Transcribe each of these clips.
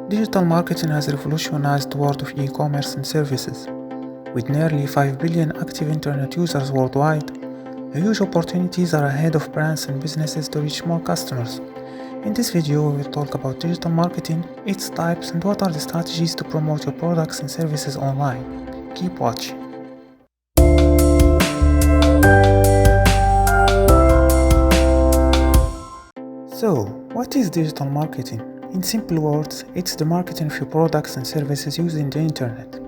Digital marketing has revolutionized the world of e-commerce and services. With nearly 5 billion active internet users worldwide, huge opportunities are ahead of brands and businesses to reach more customers. In this video, we will talk about digital marketing, its types, and what are the strategies to promote your products and services online. Keep watching. So, what is digital marketing? In simple words, it's the marketing of your products and services using the internet.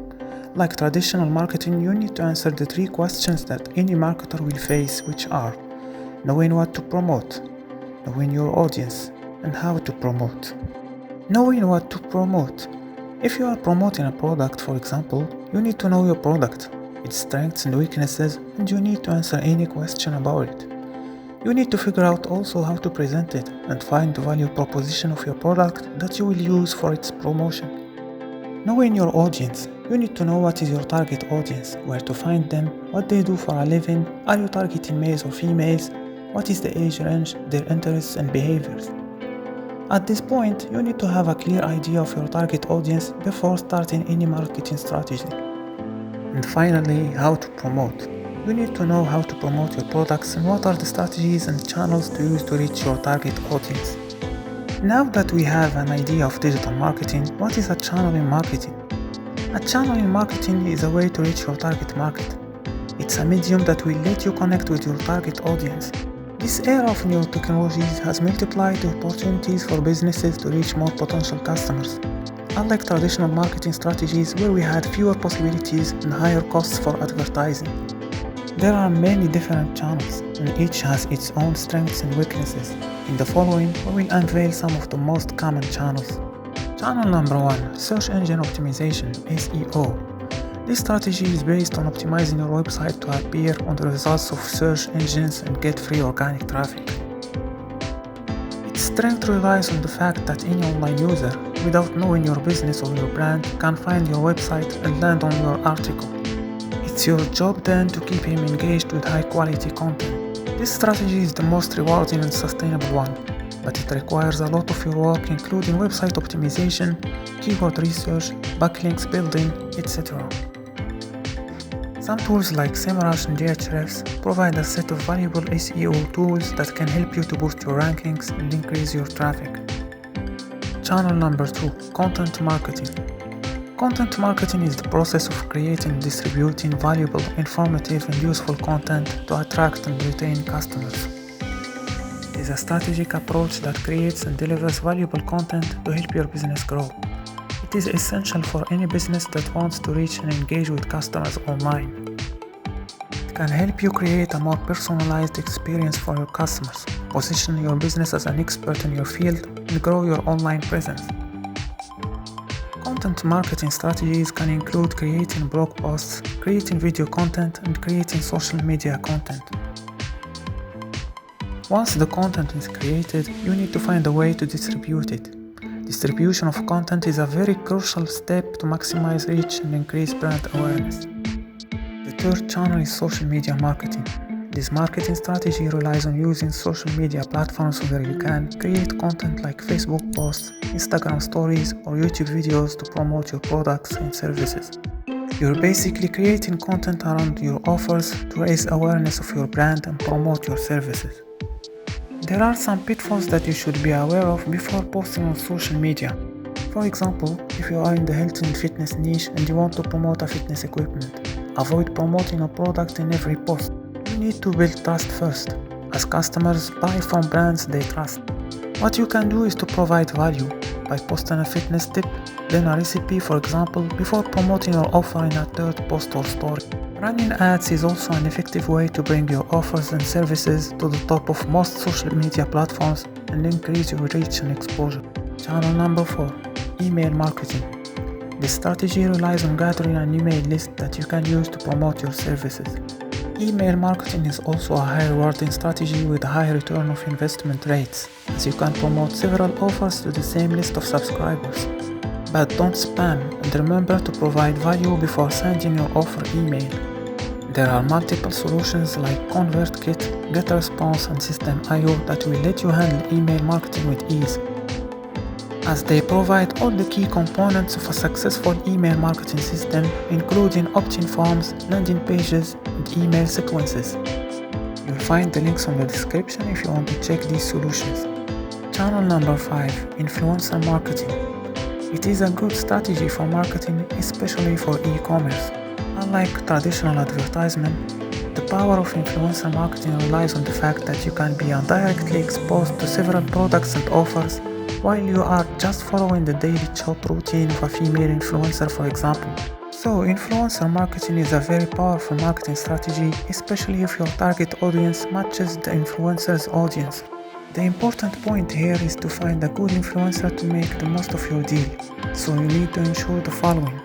Like traditional marketing, you need to answer the 3 questions that any marketer will face, which are knowing what to promote, knowing your audience, and how to promote. Knowing what to promote. If you are promoting a product, for example, you need to know your product, its strengths and weaknesses, and you need to answer any question about it. You need to figure out also how to present it and find the value proposition of your product that you will use for its promotion. Knowing your audience. You need to know what is your target audience, where to find them, what they do for a living, are you targeting males or females, what is the age range, their interests and behaviors. At this point, you need to have a clear idea of your target audience before starting any marketing strategy. And finally, how to promote. You need to know how to promote your products and what are the strategies and channels to use to reach your target audience. Now that we have an idea of digital marketing, what is a channel in marketing? A channel in marketing is a way to reach your target market. It's a medium that will let you connect with your target audience. This era of new technologies has multiplied the opportunities for businesses to reach more potential customers. Unlike traditional marketing strategies where we had fewer possibilities and higher costs for advertising. There are many different channels, and each has its own strengths and weaknesses. In the following, we will unveil some of the most common channels. Channel number 1, Search Engine Optimization, SEO. This strategy is based on optimizing your website to appear on the results of search engines and get free organic traffic. Its strength relies on the fact that any online user, without knowing your business or your brand, can find your website and land on your article. It's your job then to keep him engaged with high quality content. This strategy is the most rewarding and sustainable one, but it requires a lot of your work including website optimization, keyword research, backlinks building, etc. Some tools like SEMrush and Ahrefs provide a set of valuable SEO tools that can help you to boost your rankings and increase your traffic. Channel number 2, Content Marketing. Content marketing is the process of creating and distributing valuable, informative and useful content to attract and retain customers. It is a strategic approach that creates and delivers valuable content to help your business grow. It is essential for any business that wants to reach and engage with customers online. It can help you create a more personalized experience for your customers, position your business as an expert in your field, and grow your online presence. Content marketing strategies can include creating blog posts, creating video content, and creating social media content. Once the content is created, you need to find a way to distribute it. Distribution of content is a very crucial step to maximize reach and increase brand awareness. The third channel is social media marketing. This marketing strategy relies on using social media platforms where you can create content like Facebook posts, Instagram stories, or YouTube videos to promote your products and services. You're basically creating content around your offers to raise awareness of your brand and promote your services. There are some pitfalls that you should be aware of before posting on social media. For example, if you are in the health and fitness niche and you want to promote a fitness equipment, avoid promoting a product in every post. You need to build trust first, as customers buy from brands they trust. What you can do is to provide value by posting a fitness tip, then a recipe for example, before promoting your offer in a third post or story. Running ads is also an effective way to bring your offers and services to the top of most social media platforms and increase your reach and exposure. Channel number 4, Email Marketing. This strategy relies on gathering an email list that you can use to promote your services. Email marketing is also a high rewarding strategy with high return of investment rates, as you can promote several offers to the same list of subscribers. But don't spam, and remember to provide value before sending your offer email. There are multiple solutions like ConvertKit, GetResponse and System.io that will let you handle email marketing with ease. as they provide all the key components of a successful email marketing system, including opt-in forms, landing pages, and email sequences. You'll find the links on the description if you want to check these solutions. Channel number 5. Influencer marketing. It is a good strategy for marketing, especially for e-commerce. Unlike traditional advertisement, the power of influencer marketing relies on the fact that you can be indirectly exposed to several products and offers while you are just following the daily shop routine of a female influencer, for example. So, influencer marketing is a very powerful marketing strategy, especially if your target audience matches the influencer's audience. The important point here is to find a good influencer to make the most of your deal, so you need to ensure the following.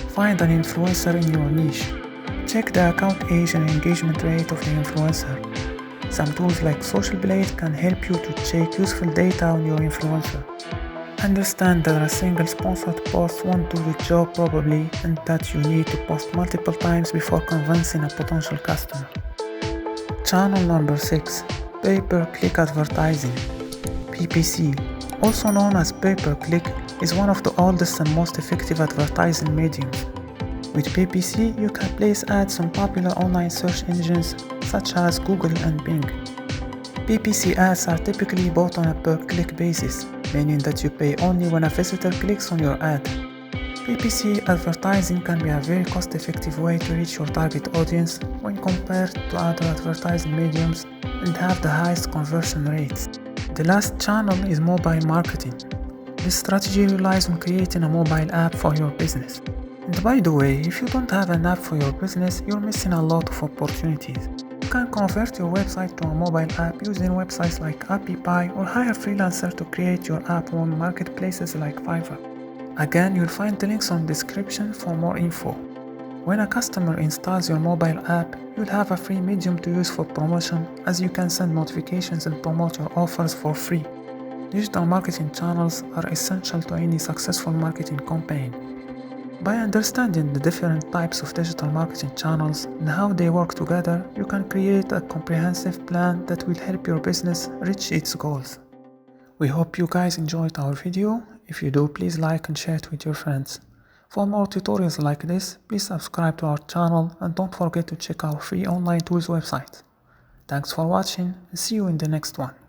Find an influencer in your niche. Check the account age and engagement rate of the influencer. Some tools like Social Blade can help you to check useful data on your influencer. Understand that a single sponsored post won't do the job probably, and that you need to post multiple times before convincing a potential customer. Channel number 6. Pay-per-click advertising. PPC, also known as pay-per-click, is one of the oldest and most effective advertising mediums. With PPC, you can place ads on popular online search engines such as Google and Bing. PPC ads are typically bought on a per-click basis, meaning that you pay only when a visitor clicks on your ad. PPC advertising can be a very cost-effective way to reach your target audience when compared to other advertising mediums and have the highest conversion rates. The last channel is mobile marketing. This strategy relies on creating a mobile app for your business. And by the way, if you don't have an app for your business, you're missing a lot of opportunities. You can convert your website to a mobile app using websites like Appify or hire a freelancer to create your app on marketplaces like Fiverr. Again, you'll find the links on the description for more info. When a customer installs your mobile app, you'll have a free medium to use for promotion, as you can send notifications and promote your offers for free. Digital marketing channels are essential to any successful marketing campaign. By understanding the different types of digital marketing channels and how they work together, you can create a comprehensive plan that will help your business reach its goals. We hope you guys enjoyed our video. If you do, please like and share it with your friends. For more tutorials like this, please subscribe to our channel and don't forget to check our free online tools website. Thanks for watching and see you in the next one.